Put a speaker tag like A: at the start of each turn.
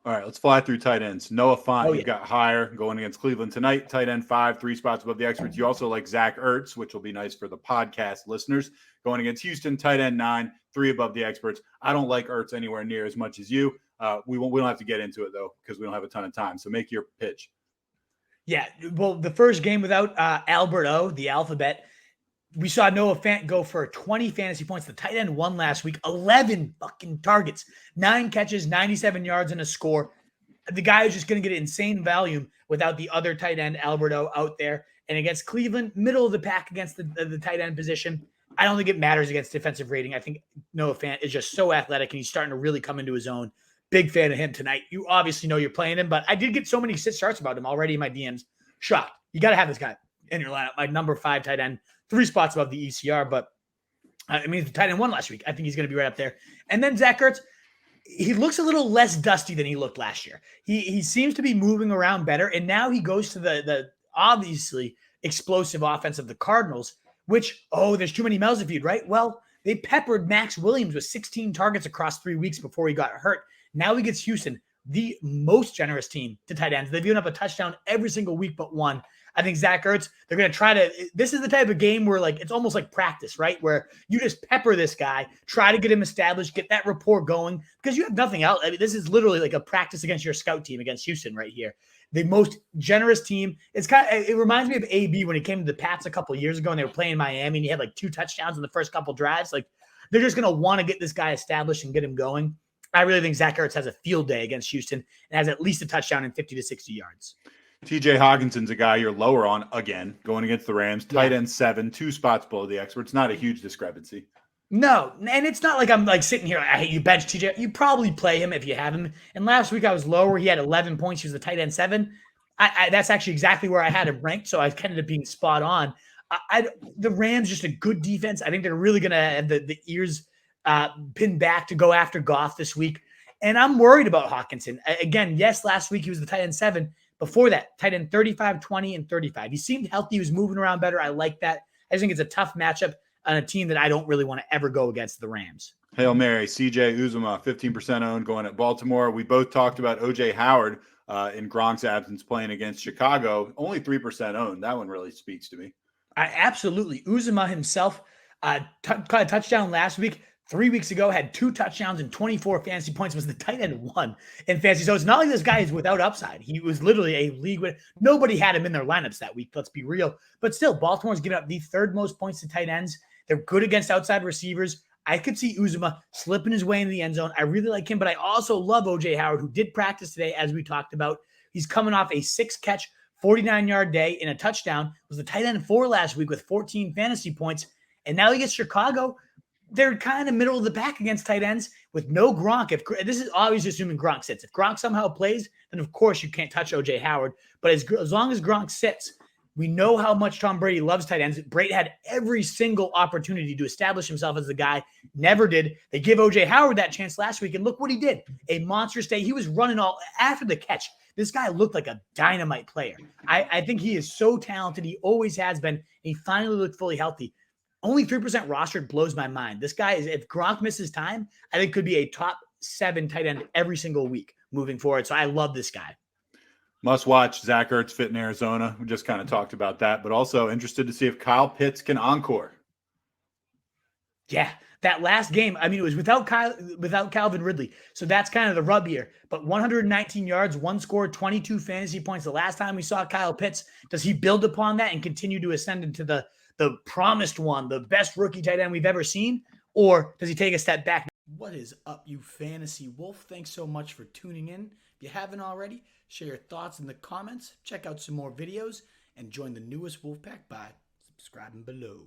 A: All right, let's fly through tight ends. Noah Fant,
B: Oh,
A: you've
B: yeah.
A: got higher going against Cleveland tonight. Tight end 5, 3 spots above the experts. You also like Zach Ertz, which will be nice for the podcast listeners. Going against Houston, tight end 9, 3 above the experts. I don't like Ertz anywhere near as much as you. We don't have to get into it, though, because we don't have a ton of time. So make your pitch.
B: Yeah, well, the first game without Alberto, the alphabet, we saw Noah Fant go for 20 fantasy points. The tight end won last week, 11 fucking targets, 9 catches, 97 yards, and a score. The guy is just going to get insane volume without the other tight end, Alberto, out there. And against Cleveland, middle of the pack against the tight end position. I don't think it matters against defensive rating. I think Noah Fant is just so athletic, and he's starting to really come into his own. Big fan of him tonight. You obviously know you're playing him, but I did get so many sit starts about him already in my DMs. Shocked. You got to have this guy in your lineup. My number 5 tight end, 3 spots above the ECR, but I mean, the tight end won last week. I think he's going to be right up there. And then Zach Ertz, he looks a little less dusty than he looked last year. He seems to be moving around better, and now he goes to the obviously explosive offense of the Cardinals, which, there's too many mouths to feed, right? Well, they peppered Max Williams with 16 targets across 3 weeks before he got hurt. Now he gets Houston, the most generous team to tight ends. They've given up a touchdown every single week but one. I think Zach Ertz, they're going to try to – this is the type of game where, like, it's almost like practice, right, where you just pepper this guy, try to get him established, get that rapport going, because you have nothing else. I mean, this is literally like a practice against your scout team against Houston right here. The most generous team. It reminds me of AB when he came to the Pats a couple of years ago and they were playing Miami and he had like 2 touchdowns in the first couple drives. Like, they're just going to want to get this guy established and get him going. I really think Zach Ertz has a field day against Houston and has at least a touchdown in 50 to 60 yards.
A: TJ Hockenson's a guy you're lower on again, going against the Rams. Tight end 7, 2 spots below the experts. Not a huge discrepancy.
B: No, and it's not like I'm like sitting here, I hate you bench TJ. You probably play him if you have him. And last week I was lower. He had 11 points. He was the tight end 7. That's actually exactly where I had him ranked, so I ended up being spot on. The Rams, just a good defense. I think they're really going to have the ears pinned back to go after Goff this week. And I'm worried about Hockenson. Again, yes, last week he was the tight end 7. Before that, tight end 35, 20, and 35. He seemed healthy. He was moving around better. I like that. I just think it's a tough matchup on a team that I don't really want to ever go against, the Rams.
A: Hail Mary, CJ Uzomah, 15% owned going at Baltimore. We both talked about O.J. Howard in Gronk's absence playing against Chicago. Only 3% owned. That one really speaks to me.
B: Absolutely. Uzomah himself caught a touchdown last week. 3 weeks ago, had 2 touchdowns and 24 fantasy points, was the tight end 1 in fantasy. So it's not like this guy is without upside. He was literally a league winner. Nobody had him in their lineups that week, let's be real. But still, Baltimore's giving up the 3rd most points to tight ends. They're good against outside receivers. I could see Uzomah slipping his way into the end zone. I really like him, but I also love O.J. Howard, who did practice today, as we talked about. He's coming off a 6-catch, 49-yard day and a touchdown. Was the tight end 4 last week with 14 fantasy points. And now he gets Chicago. They're kind of middle of the pack against tight ends with no Gronk. This is always assuming Gronk sits. If Gronk somehow plays, then of course you can't touch O.J. Howard. But as long as Gronk sits, we know how much Tom Brady loves tight ends. Brady had every single opportunity to establish himself as the guy. Never did. They give O.J. Howard that chance last week, and look what he did. A monstrous day. He was running all after the catch. This guy looked like a dynamite player. I think he is so talented. He always has been. He finally looked fully healthy. Only 3% rostered blows my mind. This guy is, if Gronk misses time, I think could be a top 7 tight end every single week moving forward. So I love this guy.
A: Must watch. Zach Ertz fit in Arizona. We just kind of talked about that, but also interested to see if Kyle Pitts can encore.
B: Yeah, that last game, I mean, it was without Calvin Ridley. So that's kind of the rub here. But 119 yards, 1 score, 22 fantasy points. The last time we saw Kyle Pitts, does he build upon that and continue to ascend into the promised one, the best rookie tight end we've ever seen? Or does he take a step back? What is up, you fantasy wolf? Thanks so much for tuning in. If you haven't already, share your thoughts in the comments, check out some more videos, and join the newest Wolfpack by subscribing below.